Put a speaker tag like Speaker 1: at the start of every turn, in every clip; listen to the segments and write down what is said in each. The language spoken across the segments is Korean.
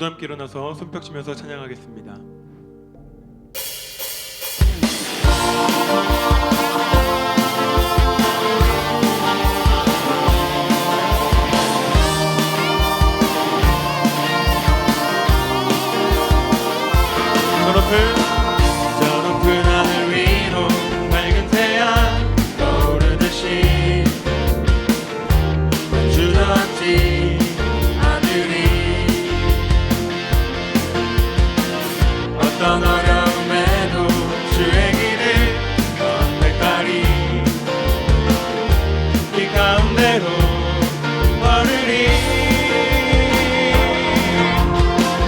Speaker 1: 모두 함께 일어나서 손뼉 치면서 찬양하겠습니다. 저 높은 하늘 위로 밝은 태양 떠오르듯이 주저앉지 않으리. 어떤 어려움에도 주의 길을 선택하리. 이 가운데로 걸으리.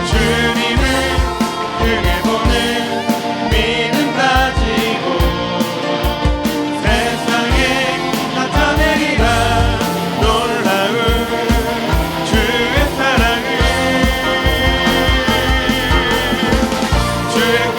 Speaker 1: 주님을 크게 보는 믿음 가지고 세상에 나타내리라. 놀라운 주의 사랑을 주의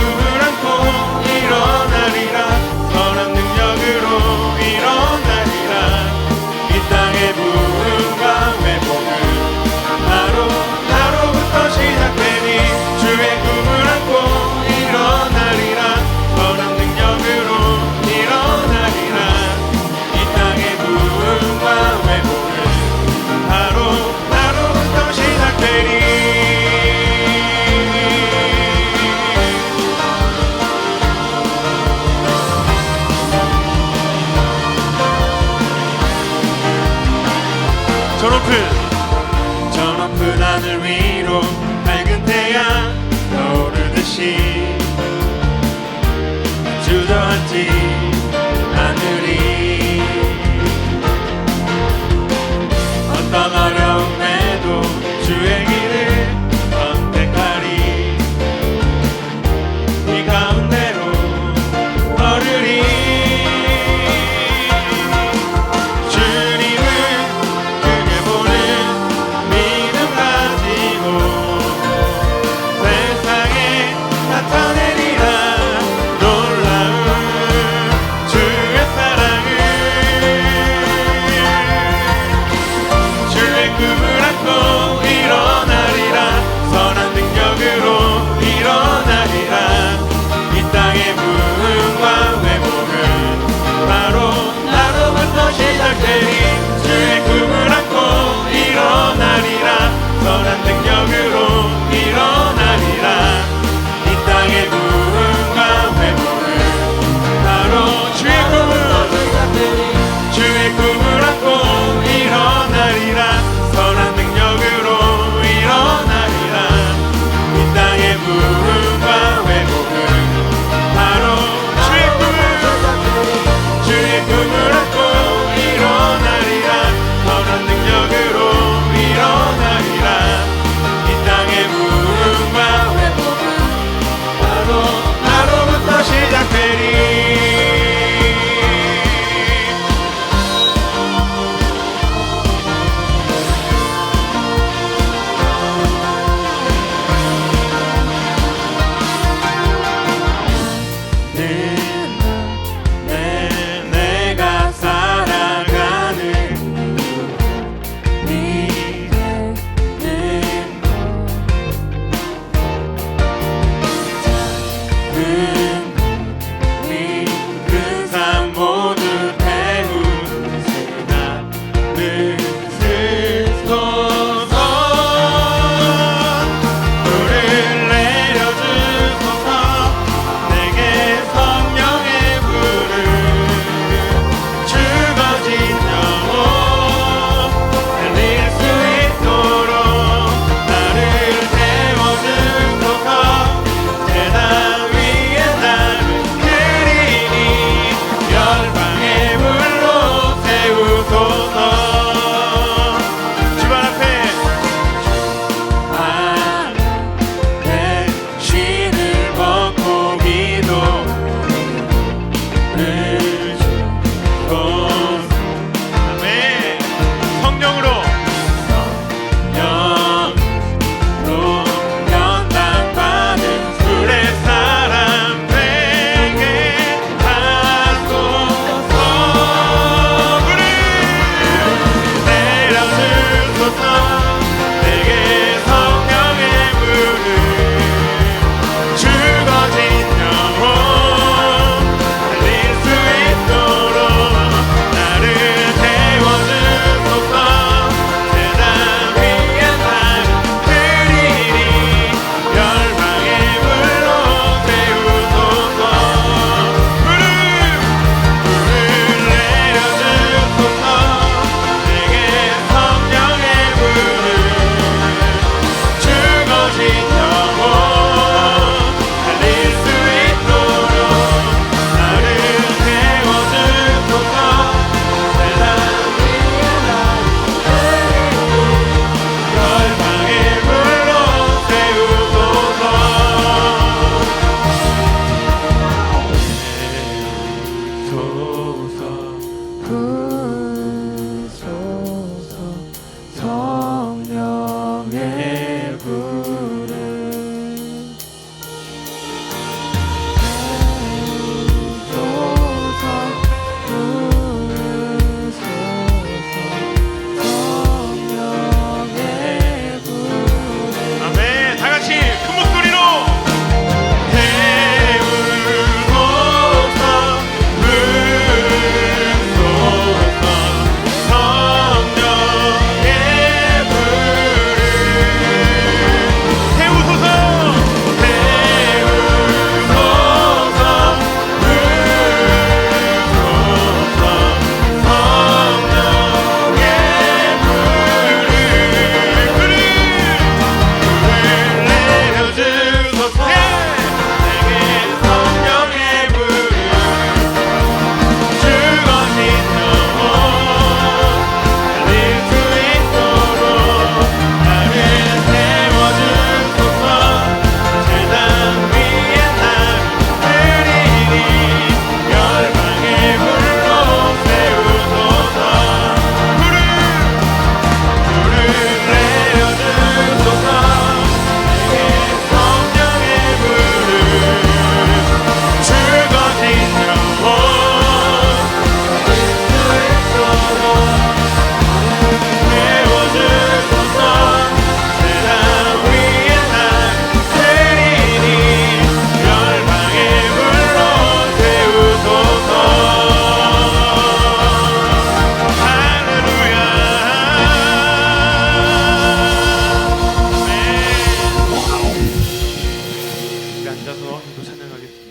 Speaker 1: 앉아서 기도 찬양하겠습니다.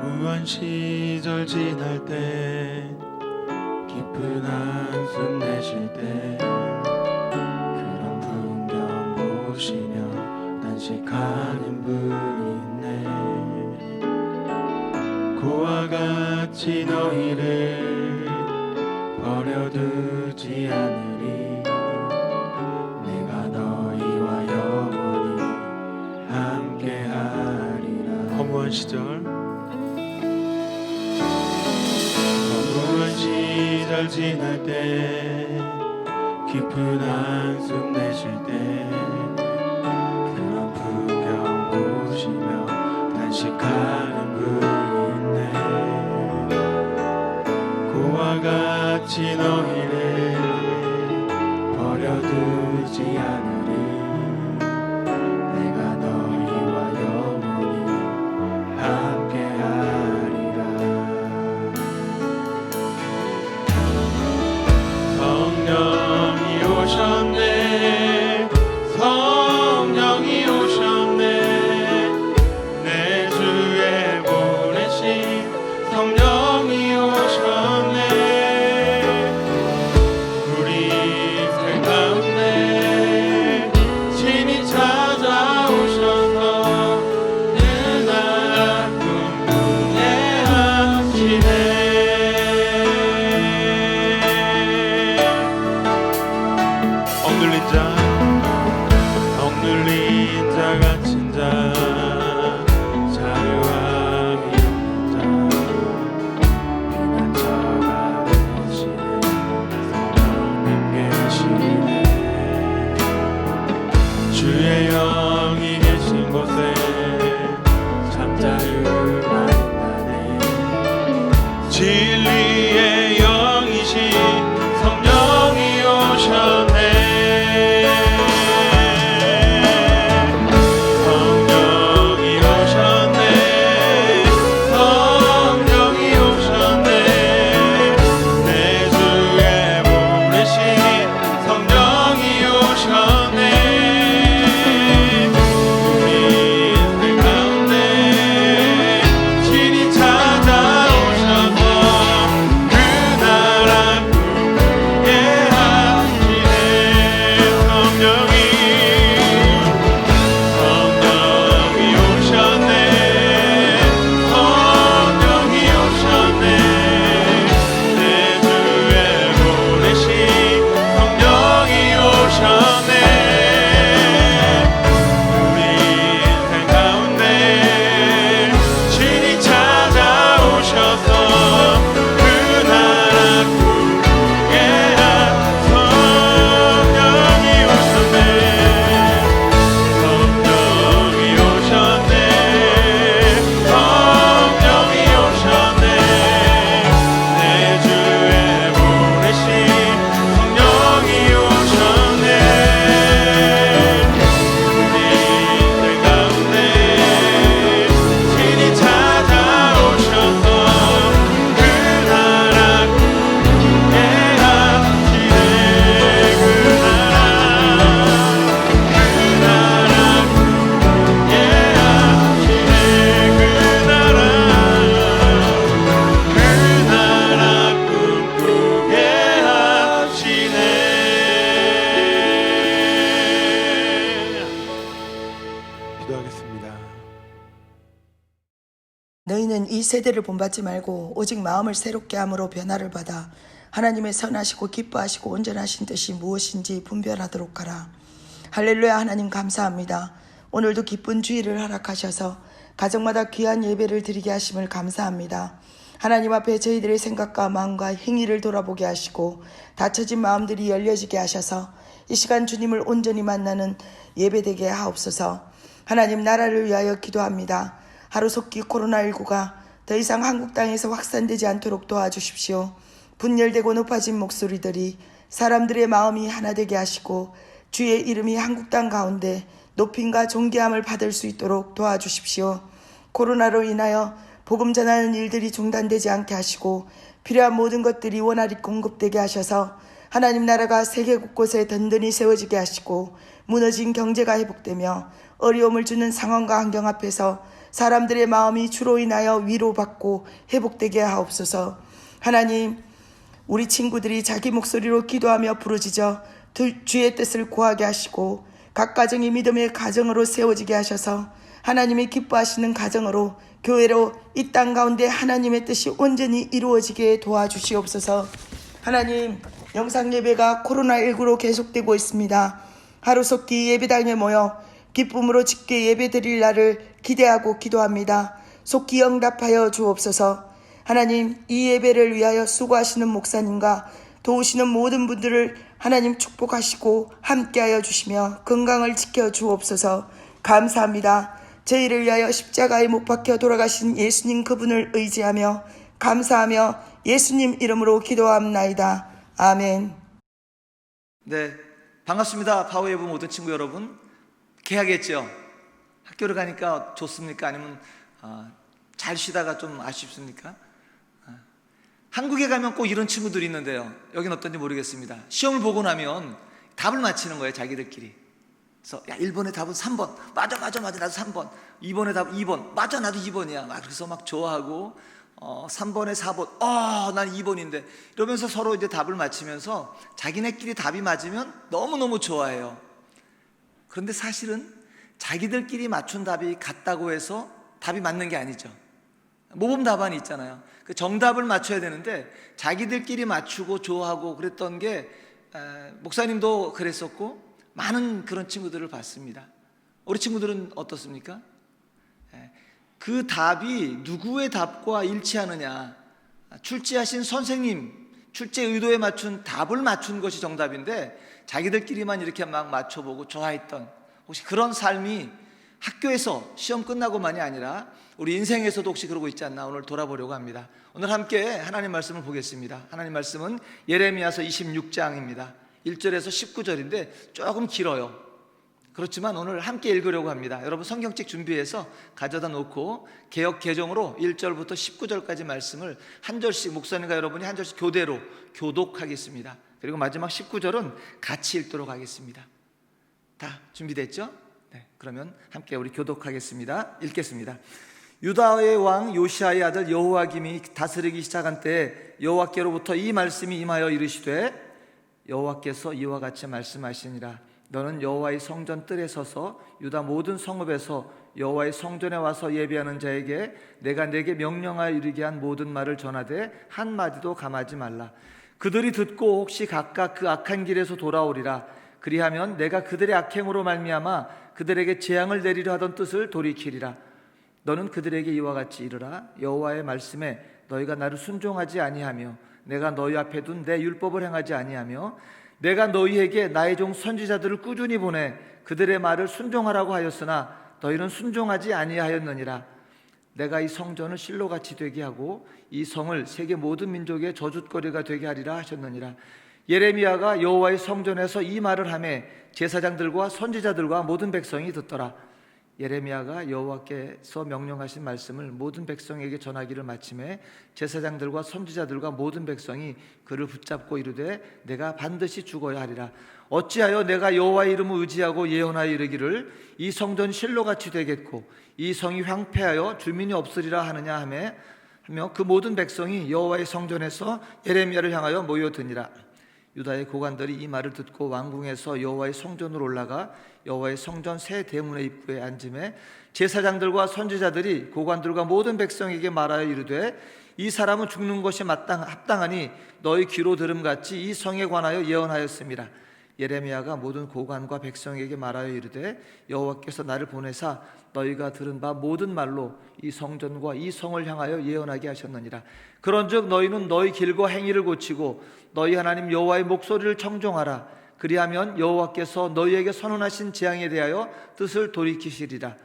Speaker 1: 허무한 시절 지날 때 깊은 한숨 내쉴 때 그런 풍경 보시며 단식하는 분이 있네. 고와 같이 너희를 버려두지 않으리. 내가 너희와 영원히 함께하리라. 허무한 시절 지날 때 깊은 한숨 내쉴 때 그런 풍경 보시며 단식하는 분이 있네. 고와 같이 너희를 버려두지 않으리. 내가 너희와 영원히 함께하리라. 성령이 오셨네. 성령이 오셨네. 내 주에 보내신 성령이 오셨네. 우리 인생 가운데 친히 찾아오셔서 그날 꿈꾸게 하시네. 억눌린 자 갇힌 자 자유함이 없는 자 피난처가 되시네. 성령님 계시네. 주의 영이 계신 곳에 참 자유가 있다네. 진리의 영이신 성령이 오셨네.
Speaker 2: 너희는 이 세대를 본받지 말고 오직 마음을 새롭게 함으로 변화를 받아 하나님의 선하시고 기뻐하시고 온전하신 뜻이 무엇인지 분별하도록 하라. 할렐루야. 하나님 감사합니다. 오늘도 기쁜 주일을 허락하셔서 가정마다 귀한 예배를 드리게 하심을 감사합니다. 하나님 앞에 저희들의 생각과 마음과 행위를 돌아보게 하시고 닫혀진 마음들이 열려지게 하셔서 이 시간 주님을 온전히 만나는 예배되게 하옵소서. 하나님, 나라를 위하여 기도합니다. 하루속히 코로나19가 더 이상 한국 땅에서 확산되지 않도록 도와주십시오. 분열되고 높아진 목소리들이 사람들의 마음이 하나 되게 하시고 주의 이름이 한국 땅 가운데 높임과 존귀함을 받을 수 있도록 도와주십시오. 코로나로 인하여 복음 전하는 일들이 중단되지 않게 하시고 필요한 모든 것들이 원활히 공급되게 하셔서 하나님 나라가 세계 곳곳에 든든히 세워지게 하시고 무너진 경제가 회복되며 어려움을 주는 상황과 환경 앞에서 사람들의 마음이 주로 인하여 위로받고 회복되게 하옵소서. 하나님, 우리 친구들이 자기 목소리로 기도하며 부르짖어 주의 뜻을 구하게 하시고 각 가정이 믿음의 가정으로 세워지게 하셔서 하나님이 기뻐하시는 가정으로 교회로 이 땅 가운데 하나님의 뜻이 온전히 이루어지게 도와주시옵소서. 하나님, 영상 예배가 코로나19로 계속되고 있습니다. 하루속히 예배당에 모여 기쁨으로 집계 예배 드릴 날을 기대하고 기도합니다. 속히 응답하여 주옵소서. 하나님, 이 예배를 위하여 수고하시는 목사님과 도우시는 모든 분들을 하나님 축복하시고 함께하여 주시며 건강을 지켜 주옵소서. 감사합니다. 저희를 위하여 십자가에 못 박혀 돌아가신 예수님 그분을 의지하며 감사하며 예수님 이름으로 기도합나이다. 아멘.
Speaker 3: 네, 반갑습니다. 파워예브 모든 친구 여러분. 개학했죠? 학교를 가니까 좋습니까? 아니면 잘 쉬다가 좀 아쉽습니까? 한국에 가면 꼭 이런 친구들이 있는데요, 여긴 어떤지 모르겠습니다. 시험을 보고 나면 답을 맞히는 거예요, 자기들끼리. 그래서 야, 1번의 답은 3번. 맞아 나도 3번. 2번의 답은 2번. 맞아 나도 2번이야. 막 그래서 막 좋아하고 3번에 4번, 난 2번인데 이러면서 서로 이제 답을 맞히면서 자기네끼리 답이 맞으면 너무너무 좋아해요. 그런데 사실은 자기들끼리 맞춘 답이 같다고 해서 답이 맞는 게 아니죠. 모범 답안이 있잖아요. 그 정답을 맞춰야 되는데 자기들끼리 맞추고 좋아하고 그랬던 게 목사님도 그랬었고 많은 그런 친구들을 봤습니다. 우리 친구들은 어떻습니까? 그 답이 누구의 답과 일치하느냐, 출제하신 선생님 출제 의도에 맞춘 답을 맞춘 것이 정답인데 자기들끼리만 이렇게 막 맞춰보고 좋아했던, 혹시 그런 삶이 학교에서 시험 끝나고만이 아니라 우리 인생에서도 혹시 그러고 있지 않나 오늘 돌아보려고 합니다. 오늘 함께 하나님 말씀을 보겠습니다. 하나님 말씀은 예레미야서 26장입니다 1절에서 19절인데 조금 길어요. 그렇지만 오늘 함께 읽으려고 합니다. 여러분 성경책 준비해서 가져다 놓고 개역 개정으로 1절부터 19절까지 말씀을 한 절씩 목사님과 여러분이 한 절씩 교대로 교독하겠습니다. 그리고 마지막 19절은 같이 읽도록 하겠습니다. 다 준비됐죠? 네, 그러면 함께 우리 교독하겠습니다. 읽겠습니다. 유다의 왕 요시아의 아들 여호와김이 다스리기 시작한 때에 여호와께로부터 이 말씀이 임하여 이르시되 여호와께서 이와 같이 말씀하시니라. 너는 여호와의 성전 뜰에 서서 유다 모든 성읍에서 여호와의 성전에 와서 예배하는 자에게 내가 내게 명령하여 이르게 한 모든 말을 전하되 한마디도 감하지 말라. 그들이 듣고 혹시 각각 그 악한 길에서 돌아오리라. 그리하면 내가 그들의 악행으로 말미암아 그들에게 재앙을 내리려 하던 뜻을 돌이키리라. 너는 그들에게 이와 같이 이르라. 여호와의 말씀에 너희가 나를 순종하지 아니하며 내가 너희 앞에 둔 내 율법을 행하지 아니하며 내가 너희에게 나의 종 선지자들을 꾸준히 보내 그들의 말을 순종하라고 하였으나 너희는 순종하지 아니하였느니라. 내가 이 성전을 실로같이 되게 하고 이 성을 세계 모든 민족의 저주거리가 되게 하리라 하셨느니라. 예레미야가 여호와의 성전에서 이 말을 하매 제사장들과 선지자들과 모든 백성이 듣더라. 예레미야가 여호와께서 명령하신 말씀을 모든 백성에게 전하기를 마침에 제사장들과 선지자들과 모든 백성이 그를 붙잡고 이르되 내가 반드시 죽어야 하리라. 어찌하여 내가 여호와의 이름을 의지하고 예언하여 이르기를 이 성전 실로같이 되겠고 이 성이 황폐하여 주민이 없으리라 하느냐 하며 그 모든 백성이 여호와의 성전에서 예레미야를 향하여 모여드니라. 유다의 고관들이 이 말을 듣고 왕궁에서 여호와의 성전으로 올라가 여호와의 성전 새 대문의 입구에 앉음에 제사장들과 선지자들이 고관들과 모든 백성에게 말하여 이르되 이 사람은 죽는 것이 합당하니 너희 귀로 들음같이 이 성에 관하여 예언하였습니다. 예레미야가 모든 고관과 백성에게 말하여 이르되 여호와께서 나를 보내사 너희가 들은 바 모든 말로 이 성전과 이 성을 향하여 예언하게 하셨느니라. 그런즉 너희는 너희 길과 행위를 고치고 너희 하나님 여호와의 목소리를 청종하라. 그리하면 여호와께서 너희에게 선언하신 재앙에 대하여 뜻을 돌이키시리라.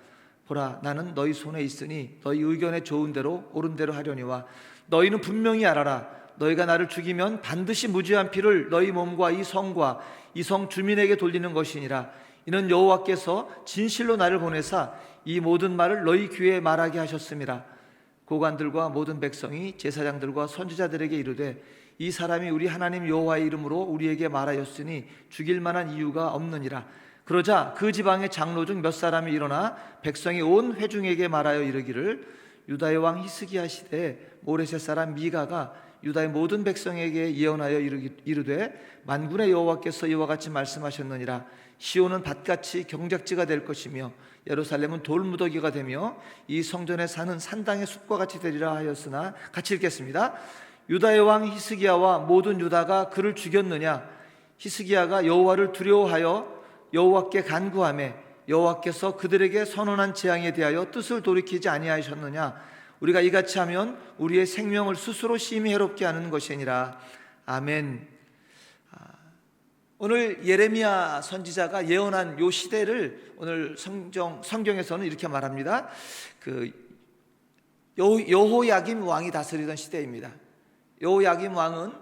Speaker 3: 보라, 나는 너희 손에 있으니 너희 의견에 좋은 대로 옳은 대로 하려니와 너희는 분명히 알아라. 너희가 나를 죽이면 반드시 무죄한 피를 너희 몸과 이 성과 이 성 주민에게 돌리는 것이니라. 이는 여호와께서 진실로 나를 보내사 이 모든 말을 너희 귀에 말하게 하셨음이라. 고관들과 모든 백성이 제사장들과 선지자들에게 이르되 이 사람이 우리 하나님 여호와의 이름으로 우리에게 말하였으니 죽일 만한 이유가 없느니라. 그러자 그 지방의 장로 중 몇 사람이 일어나 백성이 온 회중에게 말하여 이르기를 유다의 왕 히스기야 시대에 모레셋 사람 미가가 유다의 모든 백성에게 예언하여 이르되 만군의 여호와께서 이와 같이 말씀하셨느니라. 시온은 밭같이 경작지가 될 것이며 예루살렘은 돌무더기가 되며 이 성전에 사는 산당의 숲과 같이 되리라 하였으나, 같이 읽겠습니다. 유다의 왕 히스기야와 모든 유다가 그를 죽였느냐? 히스기야가 여호와를 두려워하여 여호와께 간구하며 여호와께서 그들에게 선언한 재앙에 대하여 뜻을 돌이키지 아니하셨느냐? 우리가 이같이 하면 우리의 생명을 스스로 심히 해롭게 하는 것이니라. 아멘. 오늘 예레미야 선지자가 예언한 요 시대를 오늘 성경에서는 이렇게 말합니다. 여호야김 왕이 다스리던 시대입니다. 여호야김 왕은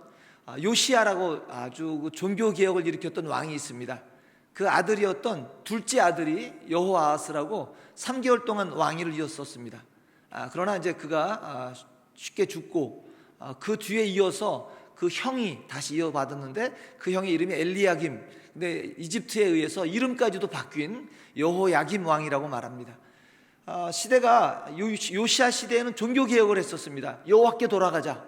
Speaker 3: 요시야라고 아주 종교 개혁을 일으켰던 왕이 있습니다. 그 아들이었던 둘째 아들이 여호아하스라고 3개월 동안 왕위를 이었었습니다. 그러나 이제 그가 쉽게 죽고 그 뒤에 이어서 그 형이 다시 이어받았는데 그 형의 이름이 엘리야김, 근데 이집트에 의해서 이름까지도 바뀐 여호야김 왕이라고 말합니다. 시대가 요시야 시대에는 종교개혁을 했었습니다. 여호와께 돌아가자.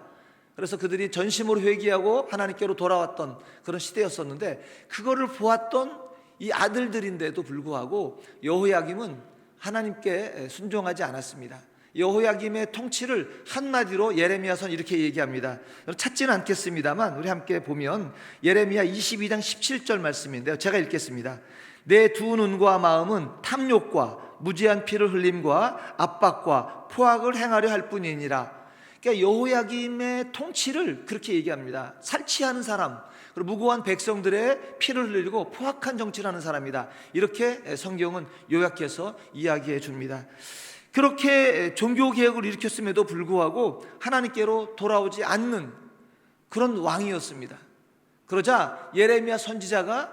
Speaker 3: 그래서 그들이 전심으로 회개하고 하나님께로 돌아왔던 그런 시대였었는데, 그거를 보았던 이 아들들인데도 불구하고 여호야김은 하나님께 순종하지 않았습니다. 여호야김의 통치를 한마디로 예레미야서는 이렇게 얘기합니다. 찾지는 않겠습니다만 우리 함께 보면 예레미야 22장 17절 말씀인데요, 제가 읽겠습니다. 내 두 눈과 마음은 탐욕과 무지한 피를 흘림과 압박과 포악을 행하려 할 뿐이니라. 그러니까 여호야김의 통치를 그렇게 얘기합니다. 살취하는 사람, 그리고 무고한 백성들의 피를 흘리고 포악한 정치를 하는 사람이다. 이렇게 성경은 요약해서 이야기해 줍니다. 그렇게 종교개혁을 일으켰음에도 불구하고 하나님께로 돌아오지 않는 그런 왕이었습니다. 그러자 예레미야 선지자가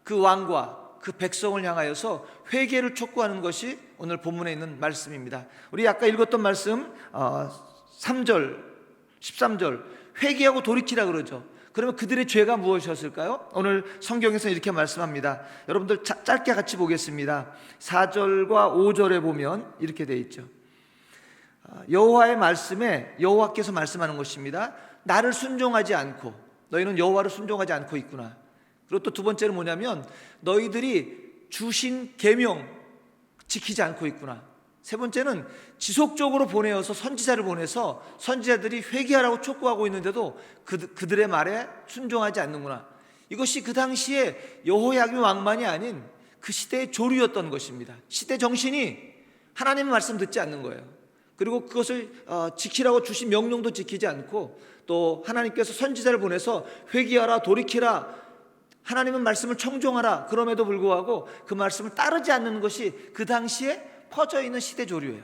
Speaker 3: 그 왕과 그 백성을 향하여서 회개를 촉구하는 것이 오늘 본문에 있는 말씀입니다. 우리 아까 읽었던 말씀 3절, 13절 회개하고 돌이키라 그러죠. 그러면 그들의 죄가 무엇이었을까요? 오늘 성경에서 이렇게 말씀합니다. 여러분들 짧게 같이 보겠습니다. 4절과 5절에 보면 이렇게 되어 있죠. 여호와의 말씀에 여호와께서 말씀하는 것입니다. 나를 순종하지 않고, 너희는 여호와를 순종하지 않고 있구나. 그리고 또 두 번째는 뭐냐면 너희들이 주신 계명 지키지 않고 있구나. 세 번째는 지속적으로 보내어서 선지자를 보내서 선지자들이 회개하라고 촉구하고 있는데도 그들의 말에 순종하지 않는구나. 이것이 그 당시에 여호야김 왕만이 아닌 그 시대의 조류였던 것입니다. 시대 정신이 하나님의 말씀 듣지 않는 거예요. 그리고 그것을 지키라고 주신 명령도 지키지 않고, 또 하나님께서 선지자를 보내서 회개하라, 돌이키라, 하나님의 말씀을 청종하라, 그럼에도 불구하고 그 말씀을 따르지 않는 것이 그 당시에 퍼져 있는 시대 조류예요.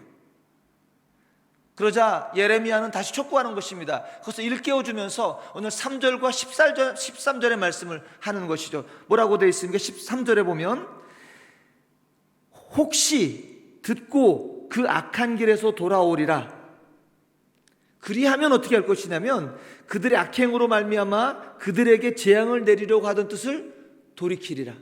Speaker 3: 그러자 예레미야는 다시 촉구하는 것입니다. 그것을 일깨워주면서 오늘 3절과 13절의 말씀을 하는 것이죠. 뭐라고 되어 있습니까? 13절에 보면 혹시 듣고 그 악한 길에서 돌아오리라. 그리하면 어떻게 할 것이냐면 그들의 악행으로 말미암아 그들에게 재앙을 내리려고 하던 뜻을 돌이키리라.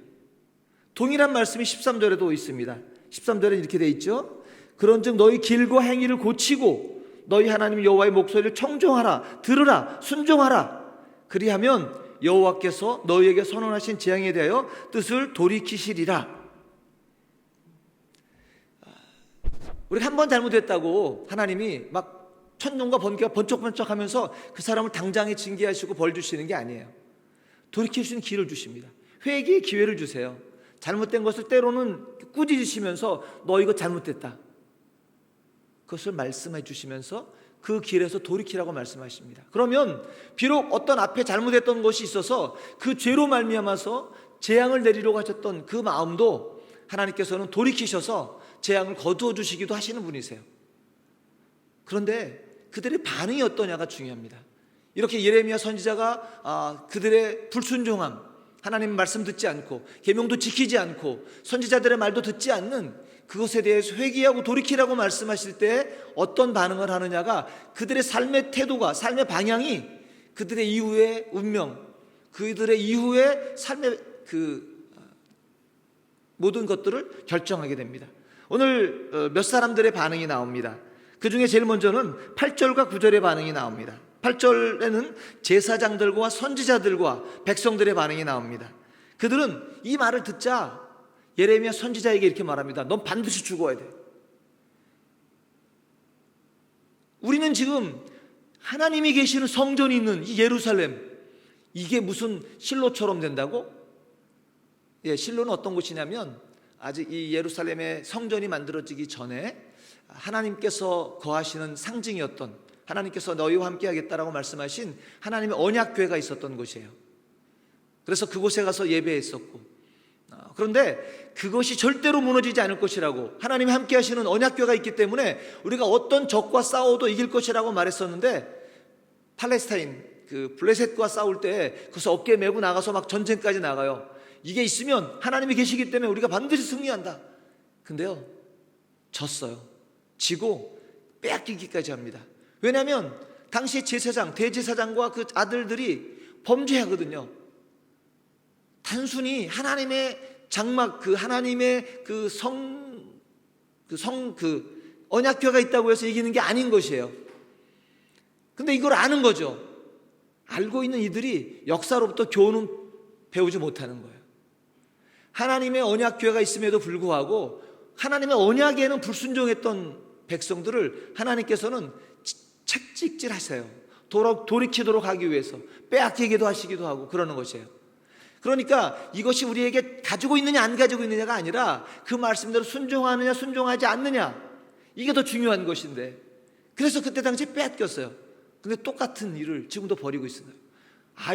Speaker 3: 동일한 말씀이 13절에도 있습니다. 13절에 이렇게 되어 있죠. 그런즉 너희 길과 행위를 고치고 너희 하나님 여호와의 목소리를 청종하라, 들으라, 순종하라. 그리하면 여호와께서 너희에게 선언하신 재앙에 대하여 뜻을 돌이키시리라. 우리가 한 번 잘못했다고 하나님이 막 천둥과 번개가 번쩍번쩍하면서 그 사람을 당장에 징계하시고 벌 주시는 게 아니에요. 돌이킬 수 있는 기회를 주십니다. 회개의 기회를 주세요. 잘못된 것을 때로는 꾸짖으시면서 너 이거 잘못됐다, 그것을 말씀해 주시면서 그 길에서 돌이키라고 말씀하십니다. 그러면 비록 어떤 앞에 잘못했던 것이 있어서 그 죄로 말미암아서 재앙을 내리려고 하셨던 그 마음도 하나님께서는 돌이키셔서 재앙을 거두어 주시기도 하시는 분이세요. 그런데 그들의 반응이 어떠냐가 중요합니다. 이렇게 예레미야 선지자가 그들의 불순종함, 하나님 말씀 듣지 않고 계명도 지키지 않고 선지자들의 말도 듣지 않는 그것에 대해서 회개하고 돌이키라고 말씀하실 때 어떤 반응을 하느냐가 그들의 삶의 태도가, 삶의 방향이 그들의 이후의 운명, 그들의 이후의 삶의 모든 것들을 결정하게 됩니다. 오늘 몇 사람들의 반응이 나옵니다. 그 중에 제일 먼저는 8절과 9절의 반응이 나옵니다. 8절에는 제사장들과 선지자들과 백성들의 반응이 나옵니다. 그들은 이 말을 듣자 예레미야 선지자에게 이렇게 말합니다. 넌 반드시 죽어야 돼. 우리는 지금 하나님이 계시는 성전이 있는 이 예루살렘, 이게 무슨 실로처럼 된다고? 예, 실로는 어떤 곳이냐면 아직 이 예루살렘의 성전이 만들어지기 전에 하나님께서 거하시는 상징이었던, 하나님께서 너희와 함께 하겠다라고 말씀하신 하나님의 언약궤가 있었던 곳이에요. 그래서 그곳에 가서 예배했었고, 그런데 그것이 절대로 무너지지 않을 것이라고, 하나님이 함께 하시는 언약궤가 있기 때문에 우리가 어떤 적과 싸워도 이길 것이라고 말했었는데, 팔레스타인 그 블레셋과 싸울 때 그래서 어깨 메고 나가서 막 전쟁까지 나가요. 이게 있으면 하나님이 계시기 때문에 우리가 반드시 승리한다. 근데요, 졌어요. 지고 빼앗기기까지 합니다. 왜냐하면 당시 제사장, 대제사장과 그 아들들이 범죄하거든요. 단순히 하나님의 장막, 그 하나님의 그 언약궤가 있다고 해서 이기는 게 아닌 것이에요. 근데 이걸 아는 거죠. 알고 있는 이들이 역사로부터 교훈은 배우지 못하는 거예요. 하나님의 언약궤가 있음에도 불구하고 하나님의 언약에는 불순종했던 백성들을 하나님께서는 책찍질 하세요. 돌이키도록 하기 위해서 빼앗기기도 하시기도 하고 그러는 것이에요. 그러니까 이것이 우리에게 가지고 있느냐 안 가지고 있느냐가 아니라 그 말씀대로 순종하느냐 순종하지 않느냐, 이게 더 중요한 것인데, 그래서 그때 당시에 빼앗겼어요. 근데 똑같은 일을 지금도 벌이고 있습니다.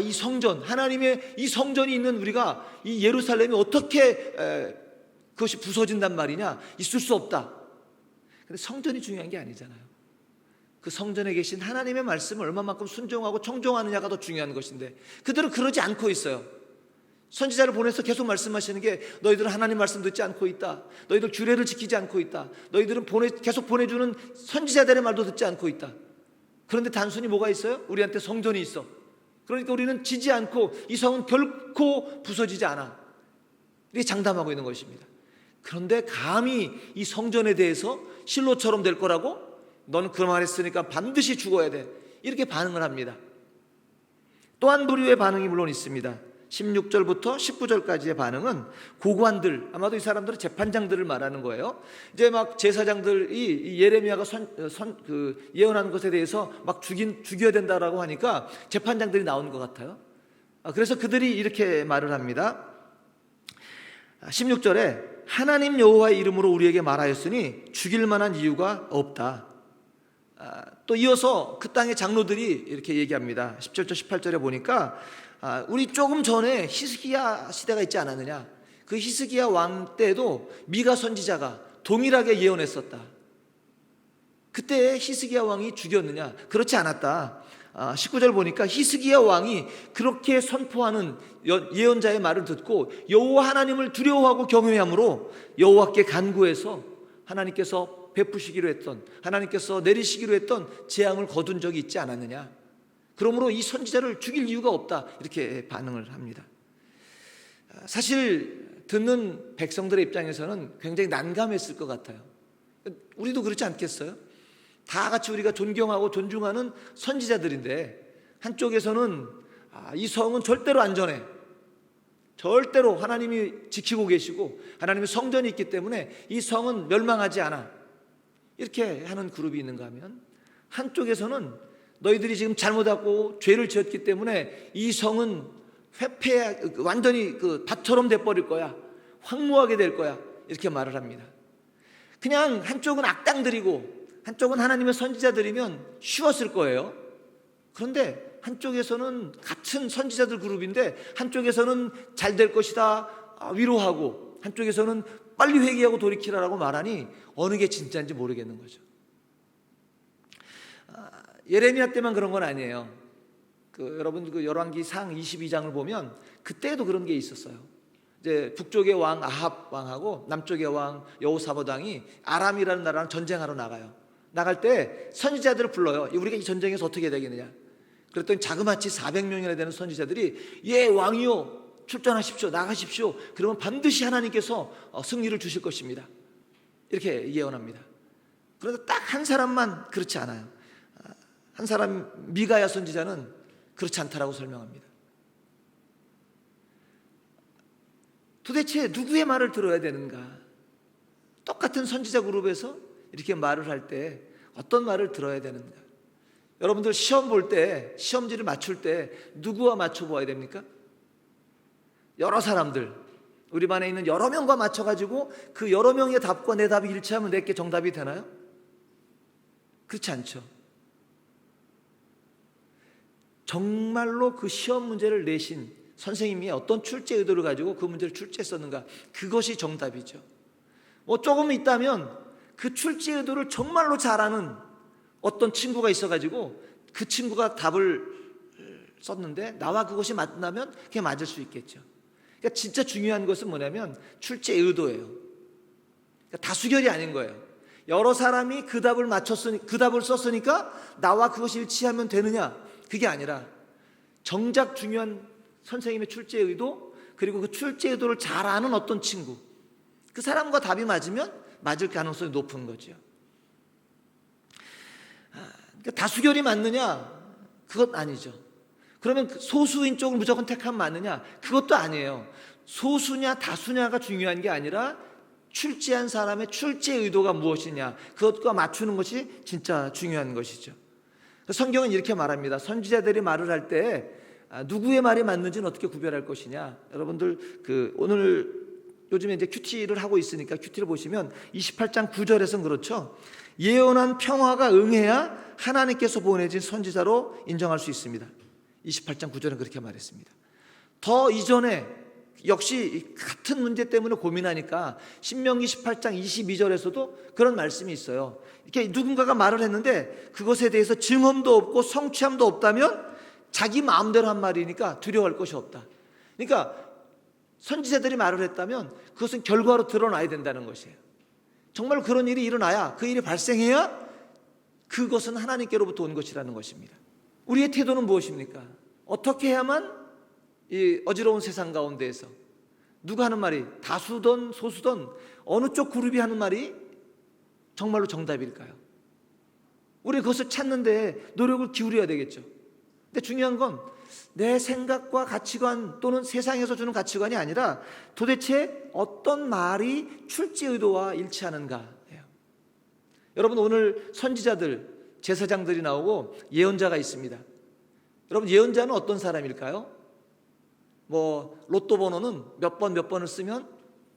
Speaker 3: 이 성전, 하나님의 이 성전이 있는 우리가 이 예루살렘이 어떻게 그것이 부서진단 말이냐, 있을 수 없다. 근데 성전이 중요한 게 아니잖아요. 그 성전에 계신 하나님의 말씀을 얼마만큼 순종하고 청종하느냐가 더 중요한 것인데, 그들은 그러지 않고 있어요. 선지자를 보내서 계속 말씀하시는 게, 너희들은 하나님 말씀 듣지 않고 있다. 너희들 규례를 지키지 않고 있다. 너희들은 계속 보내주는 선지자들의 말도 듣지 않고 있다. 그런데 단순히 뭐가 있어요? 우리한테 성전이 있어. 그러니까 우리는 지지 않고 이 성은 결코 부서지지 않아. 이렇게 장담하고 있는 것입니다. 그런데 감히 이 성전에 대해서 실로처럼 될 거라고? 너는 그 말 했으니까 반드시 죽어야 돼. 이렇게 반응을 합니다. 또 한 부류의 반응이 물론 있습니다. 16절부터 19절까지의 반응은 고관들, 아마도 이 사람들은 재판장들을 말하는 거예요. 이제 막 제사장들이 예레미야가 예언한 것에 대해서 막 죽여야 된다라고 하니까 재판장들이 나온 것 같아요. 그래서 그들이 이렇게 말을 합니다. 16절에 하나님 여호와의 이름으로 우리에게 말하였으니 죽일 만한 이유가 없다. 또 이어서 그 땅의 장로들이 이렇게 얘기합니다. 17절 18절에 보니까 우리 조금 전에 히스기야 시대가 있지 않았느냐, 그 히스기야 왕 때도 미가 선지자가 동일하게 예언했었다. 그때 히스기야 왕이 죽였느냐? 그렇지 않았다. 19절 보니까 히스기야 왕이 그렇게 선포하는 예언자의 말을 듣고 여호와 하나님을 두려워하고 경외함으로 여호와께 간구해서 하나님께서 베푸시기로 했던, 하나님께서 내리시기로 했던 재앙을 거둔 적이 있지 않았느냐. 그러므로 이 선지자를 죽일 이유가 없다. 이렇게 반응을 합니다. 사실 듣는 백성들의 입장에서는 굉장히 난감했을 것 같아요. 우리도 그렇지 않겠어요? 다 같이 우리가 존경하고 존중하는 선지자들인데, 한쪽에서는 이 성은 절대로 안전해, 절대로 하나님이 지키고 계시고 하나님의 성전이 있기 때문에 이 성은 멸망하지 않아, 이렇게 하는 그룹이 있는가 하면, 한쪽에서는 너희들이 지금 잘못하고 죄를 지었기 때문에 이 성은 완전히 밭처럼 돼버릴 거야, 황무하게 될 거야, 이렇게 말을 합니다. 그냥 한쪽은 악당들이고 한쪽은 하나님의 선지자들이면 쉬웠을 거예요. 그런데 한쪽에서는 같은 선지자들 그룹인데 한쪽에서는 잘 될 것이다 위로하고, 한쪽에서는 빨리 회개하고 돌이키라라고 말하니 어느 게 진짜인지 모르겠는 거죠. 예레미야 때만 그런 건 아니에요. 여러분 열왕기상 22장을 보면 그때도 그런 게 있었어요. 이제 북쪽의 왕 아합 왕하고 남쪽의 왕 여호사밧 왕이 아람이라는 나라랑 전쟁하러 나가요. 나갈 때 선지자들을 불러요. 우리가 이 전쟁에서 어떻게 해야 되겠느냐. 그랬더니 자그마치 400명이나 되는 선지자들이 예 왕이요 출전하십시오, 나가십시오. 그러면 반드시 하나님께서 승리를 주실 것입니다. 이렇게 예언합니다. 그런데 딱 한 사람만 그렇지 않아요. 한 사람 미가야 선지자는 그렇지 않다라고 설명합니다. 도대체 누구의 말을 들어야 되는가? 똑같은 선지자 그룹에서 이렇게 말을 할 때 어떤 말을 들어야 되는가? 여러분들 시험 볼 때, 시험지를 맞출 때 누구와 맞춰보아야 됩니까? 여러 사람들, 우리 반에 있는 여러 명과 맞춰가지고 그 여러 명의 답과 내 답이 일치하면 내게 정답이 되나요? 그렇지 않죠. 정말로 그 시험 문제를 내신 선생님이 어떤 출제 의도를 가지고 그 문제를 출제했었는가, 그것이 정답이죠. 뭐 조금 있다면 그 출제 의도를 정말로 잘 아는 어떤 친구가 있어가지고 그 친구가 답을 썼는데 나와 그것이 맞다면 그게 맞을 수 있겠죠. 그러니까 진짜 중요한 것은 뭐냐면 출제 의도예요. 그러니까 다수결이 아닌 거예요. 여러 사람이 그 답을 그 답을 썼으니까 나와 그것이 일치하면 되느냐, 그게 아니라 정작 중요한 선생님의 출제 의도, 그리고 그 출제 의도를 잘 아는 어떤 친구, 그 사람과 답이 맞으면 맞을 가능성이 높은 거죠. 그러니까 다수결이 맞느냐? 그것 아니죠. 그러면 소수인 쪽을 무조건 택하면 맞느냐? 그것도 아니에요. 소수냐 다수냐가 중요한 게 아니라 출제한 사람의 출제 의도가 무엇이냐, 그것과 맞추는 것이 진짜 중요한 것이죠. 성경은 이렇게 말합니다. 선지자들이 말을 할 때 누구의 말이 맞는지는 어떻게 구별할 것이냐. 여러분들 오늘 요즘에 이제 큐티를 하고 있으니까 큐티를 보시면 28장 9절에서는 그렇죠. 예언한 평화가 응해야 하나님께서 보내진 선지자로 인정할 수 있습니다. 28장 9절은 그렇게 말했습니다. 더 이전에 역시 같은 문제 때문에 고민하니까 신명기 18장 22절에서도 그런 말씀이 있어요. 이렇게 누군가가 말을 했는데 그것에 대해서 증언도 없고 성취함도 없다면 자기 마음대로 한 말이니까 두려워할 것이 없다. 그러니까 선지자들이 말을 했다면 그것은 결과로 드러나야 된다는 것이에요. 정말 그런 일이 일어나야, 그 일이 발생해야 그것은 하나님께로부터 온 것이라는 것입니다. 우리의 태도는 무엇입니까? 어떻게 해야만 이 어지러운 세상 가운데에서 누가 하는 말이, 다수든 소수든 어느 쪽 그룹이 하는 말이 정말로 정답일까요? 우리 그것을 찾는데 노력을 기울여야 되겠죠. 근데 중요한 건 내 생각과 가치관 또는 세상에서 주는 가치관이 아니라 도대체 어떤 말이 출제 의도와 일치하는가예요. 여러분, 오늘 선지자들, 제사장들이 나오고 예언자가 있습니다. 여러분, 예언자는 어떤 사람일까요? 뭐 로또 번호는 몇 번을 쓰면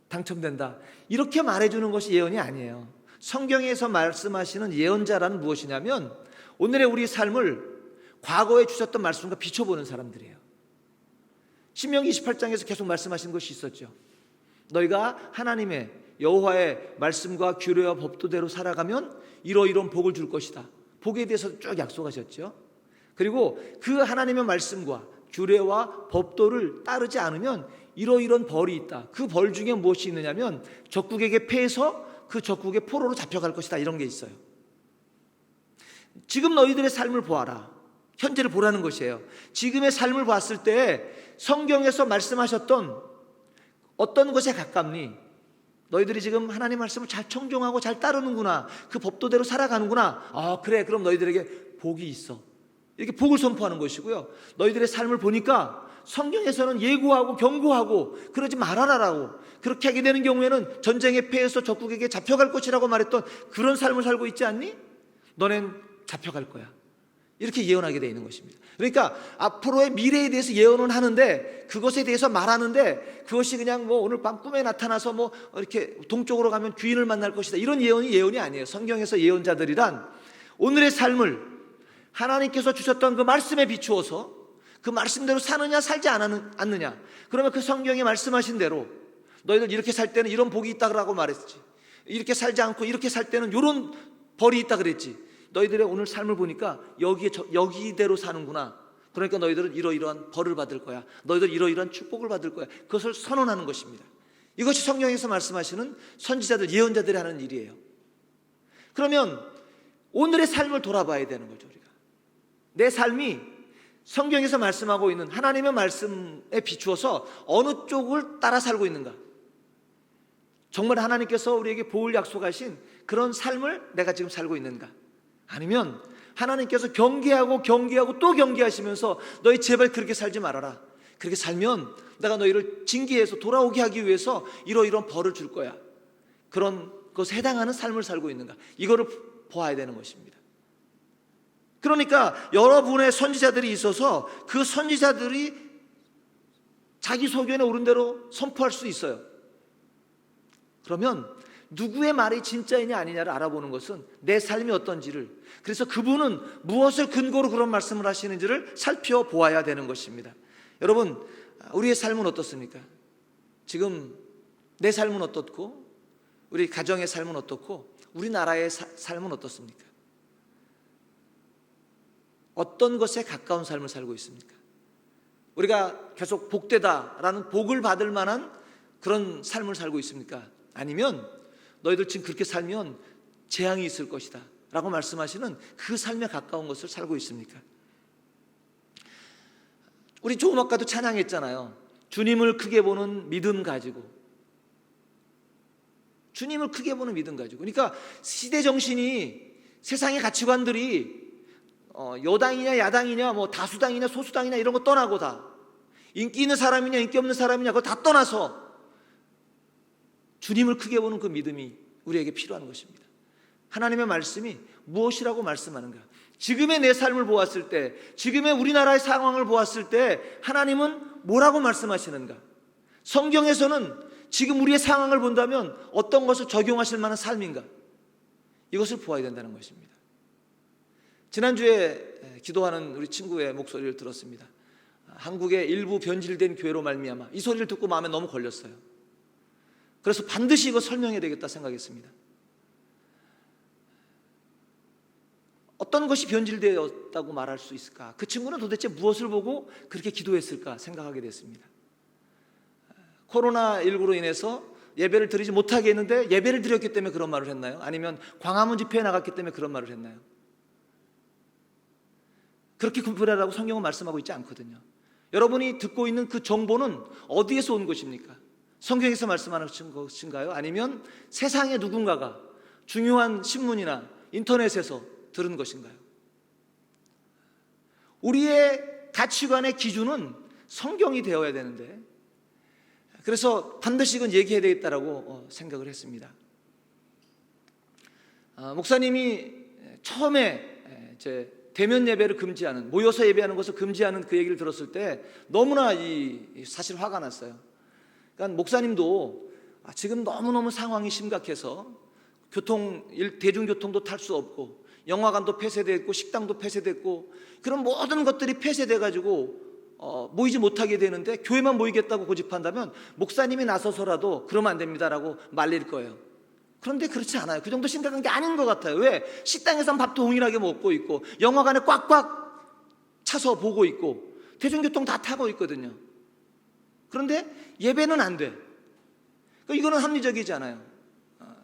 Speaker 3: 당첨된다, 이렇게 말해주는 것이 예언이 아니에요. 성경에서 말씀하시는 예언자라는 무엇이냐면 오늘의 우리 삶을 과거에 주셨던 말씀과 비춰보는 사람들이에요. 신명기 28장에서 계속 말씀하신 것이 있었죠. 너희가 하나님의 여호와의 말씀과 규례와 법도대로 살아가면 이러이러한 복을 줄 것이다. 복에 대해서 쭉 약속하셨죠. 그리고 그 하나님의 말씀과 규례와 법도를 따르지 않으면 이러이러한 벌이 있다. 그 벌 중에 무엇이 있느냐면 적국에게 패해서 그 적국의 포로로 잡혀갈 것이다, 이런 게 있어요. 지금 너희들의 삶을 보아라. 현재를 보라는 것이에요. 지금의 삶을 봤을 때 성경에서 말씀하셨던 어떤 것에 가깝니? 너희들이 지금 하나님 말씀을 잘 청종하고 잘 따르는구나, 그 법도대로 살아가는구나. 그래, 그럼 너희들에게 복이 있어. 이렇게 복을 선포하는 것이고요. 너희들의 삶을 보니까 성경에서는 예고하고 경고하고 그러지 말아라라고, 그렇게 하게 되는 경우에는 전쟁에 패해서 적국에게 잡혀갈 것이라고 말했던 그런 삶을 살고 있지 않니? 너넨 잡혀갈 거야, 이렇게 예언하게 되어 있는 것입니다. 그러니까 앞으로의 미래에 대해서 예언은 하는데, 그것에 대해서 말하는데, 그것이 그냥 뭐 오늘 밤 꿈에 나타나서 뭐 이렇게 동쪽으로 가면 귀인을 만날 것이다, 이런 예언이 아니에요. 성경에서 예언자들이란 오늘의 삶을 하나님께서 주셨던 그 말씀에 비추어서 그 말씀대로 사느냐 살지 않느냐, 그러면 그 성경에 말씀하신 대로 너희들 이렇게 살 때는 이런 복이 있다고 말했지, 이렇게 살지 않고 이렇게 살 때는 이런 벌이 있다 그랬지, 너희들의 오늘 삶을 보니까 여기대로 사는구나, 그러니까 너희들은 이러이러한 벌을 받을 거야. 너희들 이러이러한 축복을 받을 거야. 그것을 선언하는 것입니다. 이것이 성경에서 말씀하시는 선지자들, 예언자들이 하는 일이에요. 그러면 오늘의 삶을 돌아봐야 되는 거죠. 우리가 내 삶이 성경에서 말씀하고 있는 하나님의 말씀에 비추어서 어느 쪽을 따라 살고 있는가? 정말 하나님께서 우리에게 복을 약속하신 그런 삶을 내가 지금 살고 있는가? 아니면 하나님께서 경계하고 또 경계하시면서 너희 제발 그렇게 살지 말아라. 그렇게 살면 내가 너희를 징계해서 돌아오게 하기 위해서 이러이러한 벌을 줄 거야. 그런 것에 해당하는 삶을 살고 있는가? 이거를 보아야 되는 것입니다. 그러니까 여러분의 선지자들이 있어서 그 선지자들이 자기 소견에 오른 대로 선포할 수 있어요. 그러면 누구의 말이 진짜이냐 아니냐를 알아보는 것은 내 삶이 어떤지를, 그래서 그분은 무엇을 근거로 그런 말씀을 하시는지를 살펴보아야 되는 것입니다. 여러분, 우리의 삶은 어떻습니까? 지금 내 삶은 어떻고, 우리 가정의 삶은 어떻고, 우리나라의 삶은 어떻습니까? 어떤 것에 가까운 삶을 살고 있습니까? 우리가 계속 복되다라는 복을 받을 만한 그런 삶을 살고 있습니까? 아니면 너희들 지금 그렇게 살면 재앙이 있을 것이다 라고 말씀하시는 그 삶에 가까운 것을 살고 있습니까? 우리 조금 아까도 찬양했잖아요. 주님을 크게 보는 믿음 가지고. 주님을 크게 보는 믿음 가지고. 그러니까 시대 정신이, 세상의 가치관들이 여당이냐 야당이냐 뭐 다수당이냐 소수당이냐 이런 거 떠나고, 다 인기 있는 사람이냐 인기 없는 사람이냐 그거 다 떠나서 주님을 크게 보는 그 믿음이 우리에게 필요한 것입니다. 하나님의 말씀이 무엇이라고 말씀하는가? 지금의 내 삶을 보았을 때, 지금의 우리나라의 상황을 보았을 때 하나님은 뭐라고 말씀하시는가? 성경에서는 지금 우리의 상황을 본다면 어떤 것을 적용하실 만한 삶인가? 이것을 보아야 된다는 것입니다. 지난주에 기도하는 우리 친구의 목소리를 들었습니다. 한국의 일부 변질된 교회로 말미암아, 이 소리를 듣고 마음에 너무 걸렸어요. 그래서 반드시 이거 설명해야 되겠다 생각했습니다. 어떤 것이 변질되었다고 말할 수 있을까? 그 친구는 도대체 무엇을 보고 그렇게 기도했을까 생각하게 됐습니다. 코로나19로 인해서 예배를 드리지 못하게 했는데 예배를 드렸기 때문에 그런 말을 했나요? 아니면 광화문 집회에 나갔기 때문에 그런 말을 했나요? 그렇게 분별하라고 성경은 말씀하고 있지 않거든요. 여러분이 듣고 있는 그 정보는 어디에서 온 것입니까? 성경에서 말씀하는 것인가요? 아니면 세상의 누군가가 중요한 신문이나 인터넷에서 들은 것인가요? 우리의 가치관의 기준은 성경이 되어야 되는데, 그래서 반드시 이건 얘기해야 되겠다라고 생각을 했습니다. 목사님이 처음에 제 대면 예배를 금지하는, 모여서 예배하는 것을 금지하는 그 얘기를 들었을 때 너무나 사실 화가 났어요. 그러니까 목사님도 지금 너무너무 상황이 심각해서 대중교통도 탈 수 없고 영화관도 폐쇄됐고 식당도 폐쇄됐고 그런 모든 것들이 폐쇄돼가지고 모이지 못하게 되는데 교회만 모이겠다고 고집한다면 목사님이 나서서라도 그러면 안 됩니다라고 말릴 거예요. 그런데 그렇지 않아요. 그 정도 심각한 게 아닌 것 같아요. 왜? 식당에서는 밥도 동일하게 먹고 있고 영화관에 꽉꽉 차서 보고 있고 대중교통 다 타고 있거든요. 그런데 예배는 안 돼. 이거는 합리적이지 않아요.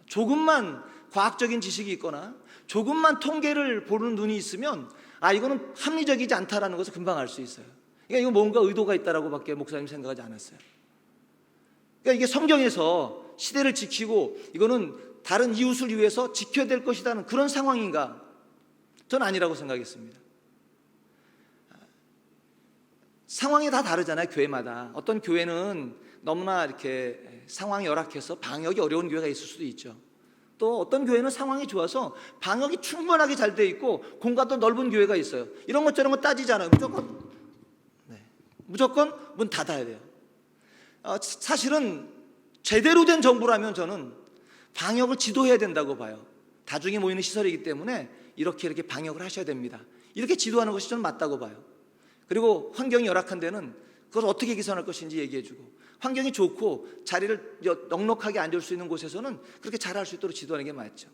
Speaker 3: 조금만 과학적인 지식이 있거나 조금만 통계를 보는 눈이 있으면 이거는 합리적이지 않다라는 것을 금방 알 수 있어요. 그러니까 이거 뭔가 의도가 있다라고 밖에 목사님 생각하지 않았어요. 그러니까 이게 성경에서 시대를 지키고 이거는 다른 이웃을 위해서 지켜야 될 것이라는 그런 상황인가? 전 아니라고 생각했습니다. 상황이 다 다르잖아요. 교회마다. 어떤 교회는 너무나 이렇게 상황이 열악해서 방역이 어려운 교회가 있을 수도 있죠. 또 어떤 교회는 상황이 좋아서 방역이 충분하게 잘 돼 있고 공간도 넓은 교회가 있어요. 이런 것 저런 거 따지지 않아요. 무조건 문 닫아야 돼요. 사실은 제대로 된 정부라면 저는 방역을 지도해야 된다고 봐요. 다중에 모이는 시설이기 때문에 이렇게 방역을 하셔야 됩니다. 이렇게 지도하는 것이 저는 맞다고 봐요. 그리고 환경이 열악한 데는 그걸 어떻게 개선할 것인지 얘기해주고, 환경이 좋고 자리를 넉넉하게 앉을 수 있는 곳에서는 그렇게 잘할 수 있도록 지도하는 게 맞죠.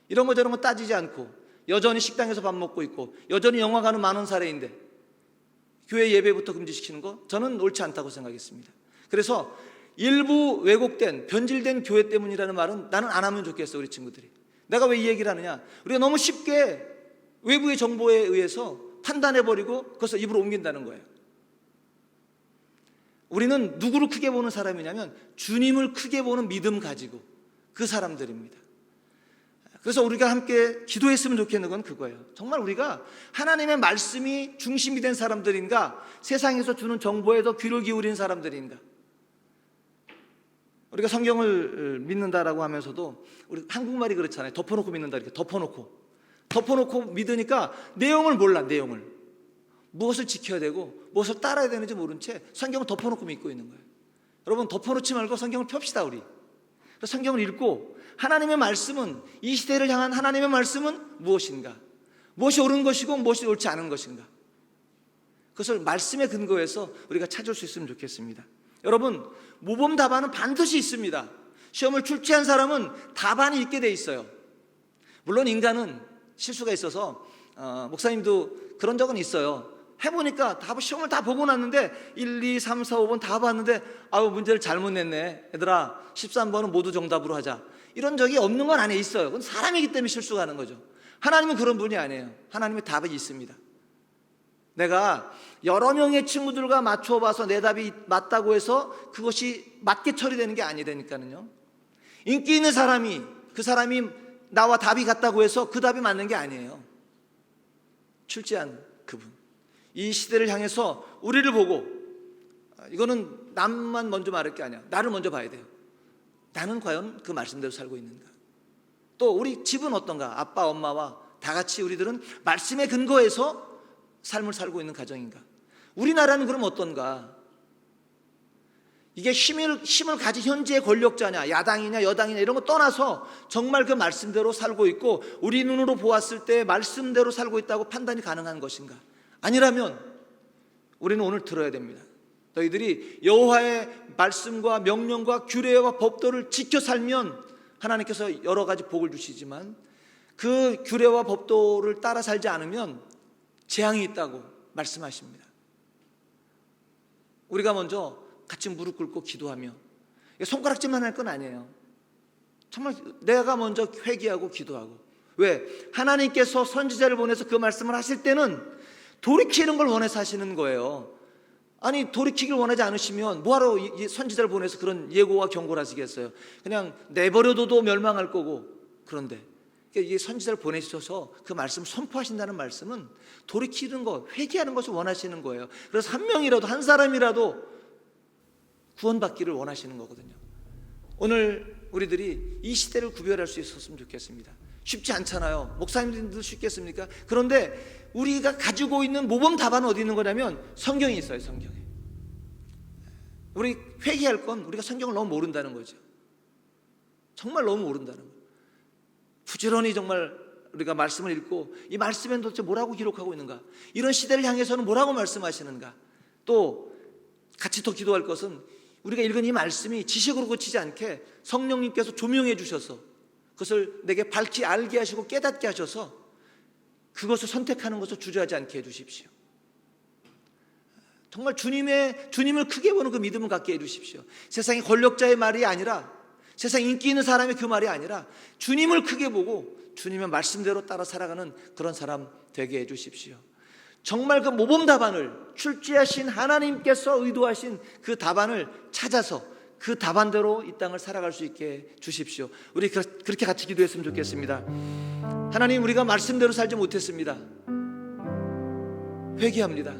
Speaker 3: 이런 거 저런 거 따지지 않고 여전히 식당에서 밥 먹고 있고 여전히 영화관은 10,000원 사례인데 교회 예배부터 금지시키는 거 저는 옳지 않다고 생각했습니다. 그래서 일부 왜곡된 변질된 교회 때문이라는 말은 나는 안 하면 좋겠어. 우리 친구들이. 내가 왜 이 얘기를 하느냐, 우리가 너무 쉽게 외부의 정보에 의해서 판단해버리고 그것을 입으로 옮긴다는 거예요. 우리는 누구를 크게 보는 사람이냐면 주님을 크게 보는 믿음 가지고 그 사람들입니다. 그래서 우리가 함께 기도했으면 좋겠는 건 그거예요. 정말 우리가 하나님의 말씀이 중심이 된 사람들인가, 세상에서 주는 정보에 더 귀를 기울인 사람들인가. 우리가 성경을 믿는다라고 하면서도 우리 한국말이 그렇잖아요. 덮어놓고 믿는다, 이렇게 덮어놓고 믿으니까 내용을 몰라. 내용을 무엇을 지켜야 되고 무엇을 따라야 되는지 모른 채 성경을 덮어놓고 믿고 있는 거예요. 여러분, 덮어놓지 말고 성경을 펴시다. 우리 성경을 읽고 하나님의 말씀은, 이 시대를 향한 하나님의 말씀은 무엇인가, 무엇이 옳은 것이고 무엇이 옳지 않은 것인가, 그것을 말씀에 근거해서 우리가 찾을 수 있으면 좋겠습니다. 여러분, 모범 답안은 반드시 있습니다. 시험을 출제한 사람은 답안이 있게 돼 있어요. 물론 인간은 실수가 있어서 목사님도 그런 적은 있어요. 해보니까 시험을 다 보고 났는데 1, 2, 3, 4, 5번 다 봤는데 문제를 잘못 냈네. 얘들아 13번은 모두 정답으로 하자. 이런 적이 없는 건 안에 있어요. 그건 사람이기 때문에 실수가 하는 거죠. 하나님은 그런 분이 아니에요. 하나님의 답이 있습니다. 내가 여러 명의 친구들과 맞춰봐서 내 답이 맞다고 해서 그것이 맞게 처리되는 게 아니라니까요. 인기 있는 사람이, 그 사람이 나와 답이 같다고 해서 그 답이 맞는 게 아니에요. 출제한 그분, 이 시대를 향해서 우리를 보고, 이거는 남만 먼저 말할 게 아니야. 나를 먼저 봐야 돼요. 나는 과연 그 말씀대로 살고 있는가. 또 우리 집은 어떤가. 아빠 엄마와 다 같이 우리들은 말씀에 근거해서 삶을 살고 있는 가정인가. 우리나라는 그럼 어떤가. 이게 힘을 가진 현재의 권력자냐, 야당이냐 여당이냐 이런 거 떠나서 정말 그 말씀대로 살고 있고 우리 눈으로 보았을 때 말씀대로 살고 있다고 판단이 가능한 것인가. 아니라면 우리는 오늘 들어야 됩니다. 너희들이 여호와의 말씀과 명령과 규례와 법도를 지켜 살면 하나님께서 여러 가지 복을 주시지만, 그 규례와 법도를 따라 살지 않으면 재앙이 있다고 말씀하십니다. 우리가 먼저 같이 무릎 꿇고 기도하며, 손가락질만 할 건 아니에요. 정말 내가 먼저 회개하고 기도하고. 왜? 하나님께서 선지자를 보내서 그 말씀을 하실 때는 돌이키는 걸 원해서 하시는 거예요. 아니, 돌이키길 원하지 않으시면 뭐하러 이 선지자를 보내서 그런 예고와 경고를 하시겠어요? 그냥 내버려둬도 멸망할 거고. 그런데 이 선지자를 보내셔서 그 말씀을 선포하신다는 말씀은 돌이키는 것, 회개하는 것을 원하시는 거예요. 그래서 한 명이라도, 한 사람이라도 구원받기를 원하시는 거거든요. 오늘 우리들이 이 시대를 구별할 수 있었으면 좋겠습니다. 쉽지 않잖아요. 목사님들도 쉽겠습니까? 그런데 우리가 가지고 있는 모범 답안은 어디 있는 거냐면 성경에 있어요. 성경에. 우리 회개할 건 우리가 성경을 너무 모른다는 거죠. 정말 너무 모른다는 거예요. 부지런히 정말 우리가 말씀을 읽고 이 말씀엔 도대체 뭐라고 기록하고 있는가, 이런 시대를 향해서는 뭐라고 말씀하시는가. 또 같이 더 기도할 것은 우리가 읽은 이 말씀이 지식으로 그치지 않게 성령님께서 조명해 주셔서 그것을 내게 밝히 알게 하시고 깨닫게 하셔서 그것을 선택하는 것을 주저하지 않게 해주십시오. 정말 주님을 크게 보는 그 믿음을 갖게 해주십시오. 세상의 권력자의 말이 아니라, 세상 인기 있는 사람의 그 말이 아니라 주님을 크게 보고 주님의 말씀대로 따라 살아가는 그런 사람 되게 해주십시오. 정말 그 모범 답안을 출제하신 하나님께서 의도하신 그 답안을 찾아서 그 답안대로 이 땅을 살아갈 수 있게 주십시오. 우리 그렇게 같이 기도했으면 좋겠습니다. 하나님, 우리가 말씀대로 살지 못했습니다. 회개합니다.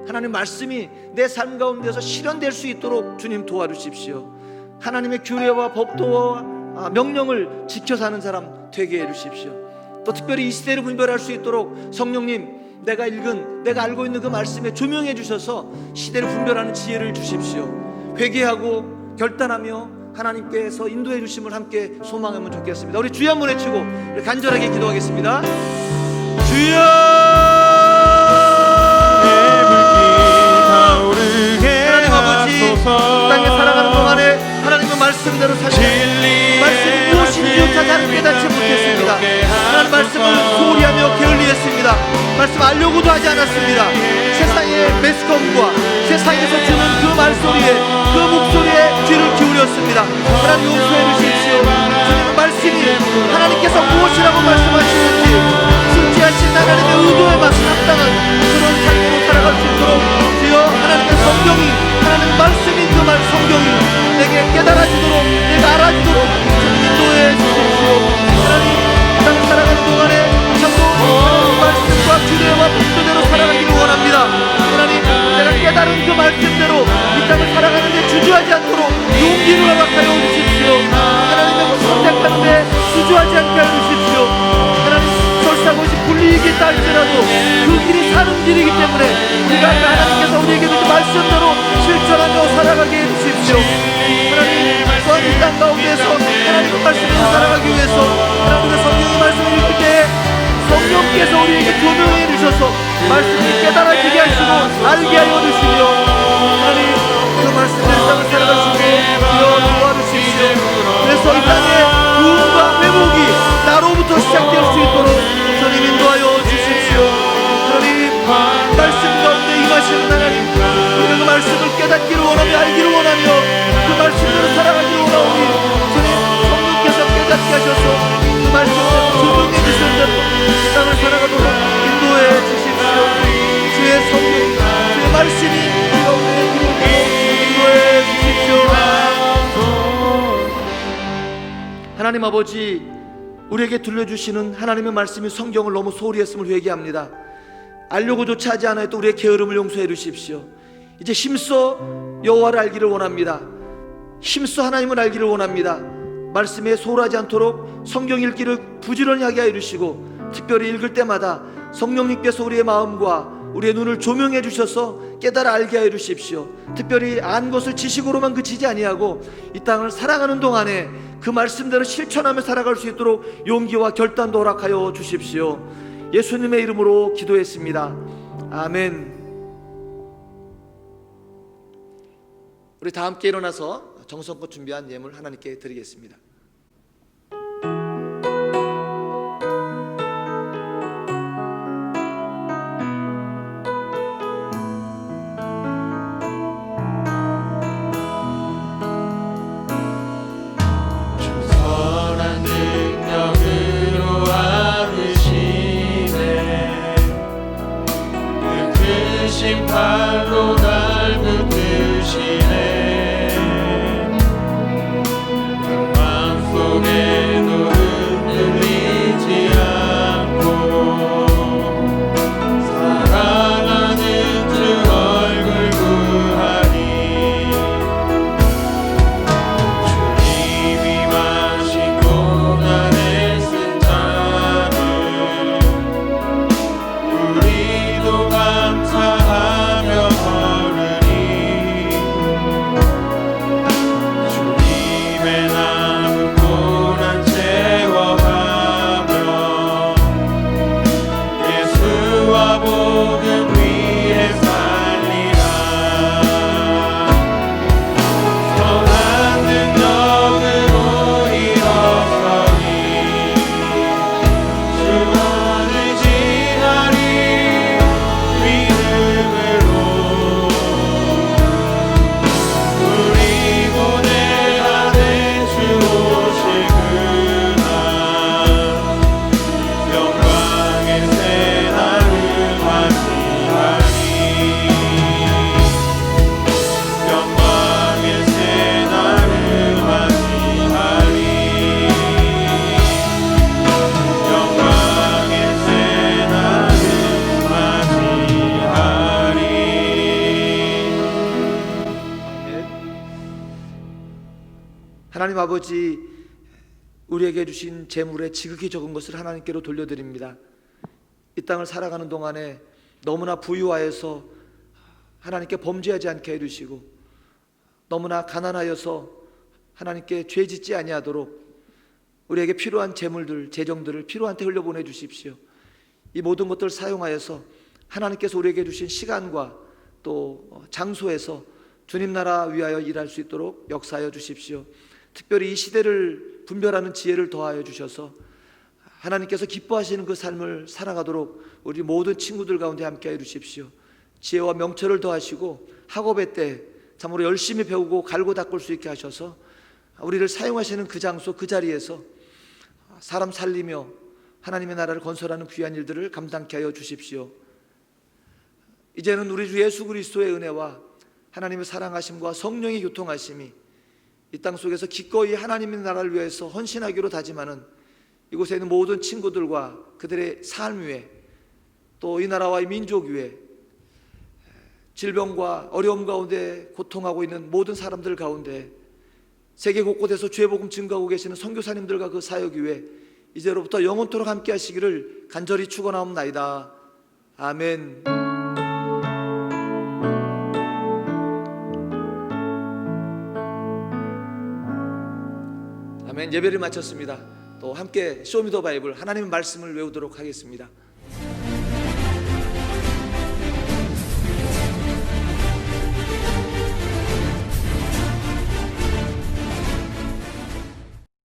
Speaker 3: 하나님, 말씀이 내 삶 가운데서 실현될 수 있도록 주님 도와주십시오. 하나님의 규례와 법도와 명령을 지켜 사는 사람 되게 해주십시오. 또 특별히 이 시대를 분별할 수 있도록 성령님, 내가 알고 있는 그 말씀에 조명해 주셔서 시대를 분별하는 지혜를 주십시오. 회개하고 결단하며 하나님께서 인도해 주심을 함께 소망하면 좋겠습니다. 우리 주여 한번 외치고 간절하게 기도하겠습니다. 주여! 하나님 아버지, 땅에 살아가는 동안에 하나님의 말씀대로 살자. 말씀이 무엇인지 여타지 깨닫지 못했습니다. 하나님 말씀을 소홀히하며 게을리했습니다. 말씀 알려고도 하지 않았습니다. 세상의 매스컴과 세상에서 주는 그 말소리에, 그 목소리에 귀를 기울였습니다. 하나님 용서해 주십시오. 주님의 말씀이 하나님께서 무엇이라고 말씀하시는지 진지하신 하나님의 의도에 맞는 합당한 그런 삶으로 살아갈 수 있도록 주여 하나님의 성경이, 하나님의 말씀인 그 말 성경이 내게 깨달아지도록, 내가 알아지도록 인도해 주십시오. 하나님 땅 살아가는 동안에 참고 하나님의 말씀과 주례와 분도대로 살아가기를 원합니다. 하나님 내가 깨달은 그 말씀대로 이 땅을 살아가는데 주저하지 않도록 용기를 허락하여 주십시오. 하나님의 선택하는데 주저하지 않게 하여 주십시오. 하나님 설사고시 불리익이 딸지라도 그 길이 사는 길이기 때문에 우리가 하나님께서 우리에게 그 말씀대로 실천하며 살아가게 해주십시오. 하나님 또한 이 땅 가운데서 하나님의 말씀으로 살아가기 위해서 하나님의 성령의 말씀을 읽을 때에 성령께서 우리에게 조명해 주셔서 말씀을 깨달아지게 하시고 알게 하여 주시며 하나님 그 말씀을 땅을 살아갈 수 있도록 도와주십시오. 그래서 이 땅의 구원과 회복이 나로부터 시작될 수 있도록 주님 인도하여 주십시오. 하나님 말씀 가운데 임하시는 하나님, 우리가 그 말씀을 깨닫기를 원하며 알기를 원하며 그 말씀대로 살아가기를 원하오니 주님 성령께서 깨닫게 하셔서 그 말씀을 조명해 주시는 대로 이 땅을 살아가도록 인도해 주십시오. 주의 성령, 주의 말씀이 우리 가운데 들어오도록 인도해 주십시오. 하나님 아버지, 우리에게 들려주시는 하나님의 말씀이 성경을 너무 소홀히 했음을 회개합니다. 알려고조차 하지 않아도 우리의 게으름을 용서해 주십시오. 이제 힘써 여호와를 알기를 원합니다. 힘써 하나님을 알기를 원합니다. 말씀에 소홀하지 않도록 성경 읽기를 부지런히 하게 하여 주시고 특별히 읽을 때마다 성령님께서 우리의 마음과 우리의 눈을 조명해 주셔서 깨달아 알게 하여 주십시오. 특별히 안 것을 지식으로만 그치지 아니하고 이 땅을 살아가는 동안에 그 말씀대로 실천하며 살아갈 수 있도록 용기와 결단도 허락하여 주십시오. 예수님의 이름으로 기도했습니다. 아멘. 우리 다 함께 일어나서 정성껏 준비한 예물 하나님께 드리겠습니다.
Speaker 1: 발로 날 붙드시네. 그 속에도 흔들리지 않고 사랑하는 주 얼굴 구하니 주님이 마신 고난에 쓴 잔을 우리도 감사하며 걸으니 주님의 남은 고난 채워가며 예수와 복음 위에 살리라. 선한 능력으로 일어서니 주만 의지하리. 믿음으로 우리 보내 안에 주 오실 그날 영광의 새날을 맞이하리. 영광의 새날을 맞이하리. 영광의 새날을 맞이하리.
Speaker 3: 하나님 아버지, 우리에게 주신 재물의 지극히 적은 것을 하나님께로 돌려드립니다. 이 땅을 살아가는 동안에 너무나 부유하여서 하나님께 범죄하지 않게 해주시고 너무나 가난하여서 하나님께 죄짓지 아니하도록 우리에게 필요한 재물들, 재정들을 필요한 때 흘려보내 주십시오. 이 모든 것들을 사용하여서 하나님께서 우리에게 주신 시간과 또 장소에서 주님 나라 위하여 일할 수 있도록 역사하여 주십시오. 특별히 이 시대를 분별하는 지혜를 더하여 주셔서 하나님께서 기뻐하시는 그 삶을 살아가도록 우리 모든 친구들 가운데 함께하여 주십시오. 지혜와 명철을 더하시고 학업의 때 참으로 열심히 배우고 갈고 닦을 수 있게 하셔서 우리를 사용하시는 그 장소 그 자리에서 사람 살리며 하나님의 나라를 건설하는 귀한 일들을 감당케 하여 주십시오. 이제는 우리 주 예수 그리스도의 은혜와 하나님의 사랑하심과 성령의 교통하심이 이 땅 속에서 기꺼이 하나님의 나라를 위해서 헌신하기로 다짐하는 이곳에 있는 모든 친구들과 그들의 삶 위에 또 이 나라와 이 민족 위에 질병과 어려움 가운데 고통하고 있는 모든 사람들 가운데 세계 곳곳에서 주의 복음 증거하고 계시는 선교사님들과 그 사역 위에 이제로부터 영원토록 함께 하시기를 간절히 축원하옵나이다. 아멘. 아멘. 예배를 마쳤습니다. 또 함께 쇼미더 바이블 하나님의 말씀을 외우도록 하겠습니다.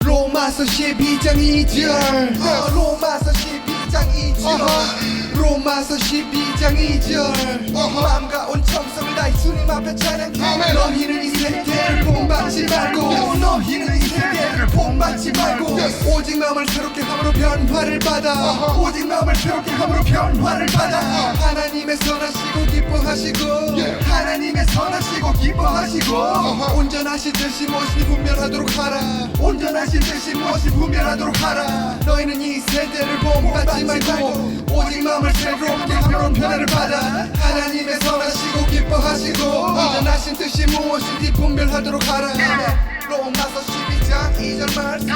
Speaker 4: 로마서 12장 2절 로마서 12장 2절 로마서 12장 2절 마음과 온 정성을 다해 주님 앞에 찬양해 너희는 이 세대를 본받지 말고 너희는 이 세대를 본받지 말고 오직 마음을 새롭게 함으로 변화를 받아 오직 마음을 새롭게 함으로 변화를 받아 하나님의 선하시고 기뻐하시고 하나님의 선하시고 기뻐하시고 온전하신 듯이 무엇이 분별하도록 하라 온전하신 듯이 무엇이 분별하도록 하라 너희는 이 세대를 본받지 말고 오직 마음을 새롭게 함으로 변화를 받아 하나님의 선하시고 기뻐하시고 온전하신 뜻이 무엇인지 분별하도록 하라 로마서 12장 2절 말씀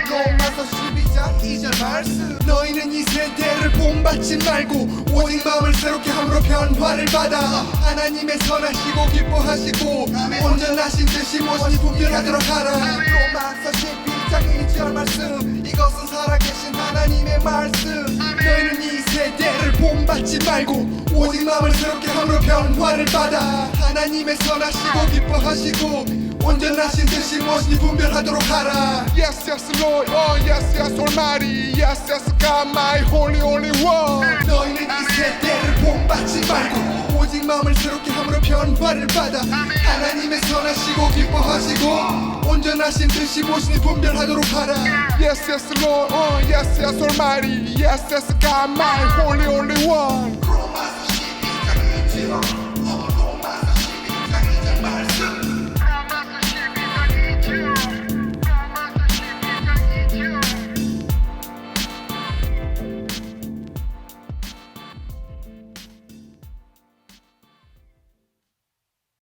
Speaker 4: 로마서 12장 2절 말씀 너희는 이 세대를 본받지 말고 오직 마음을 새롭게 함으로 변화를 받아 하나님의 선하시고 기뻐하시고 온전하신 뜻이 무엇인지 분별하도록 하라 로마서 12장 2절 말씀 이것은 살아계신 하나님의 말씀 너희는 이 세대를 본받지 말고 오직 마음을 새롭게 함으로 변화를 받아 하나님의 선하시고 기뻐하시고 온전하신 뜻이 무엇인지 분별하도록 하라
Speaker 5: Yes, yes, Lord, oh yes, yes, Almighty Yes, yes, God, my holy, holy one
Speaker 4: 너희는 이 세대를 본받지 말고 오직 마음을 새롭게 함으로 변화를 받아 하나님의 선하시고 기뻐하시고 온전하신 뜻이 무엇인지 분별하도록 하라
Speaker 5: Yes, yes, Lord, oh yes, yes, Almighty Yes, yes, God, my holy, holy one
Speaker 4: 로마서 12장 2절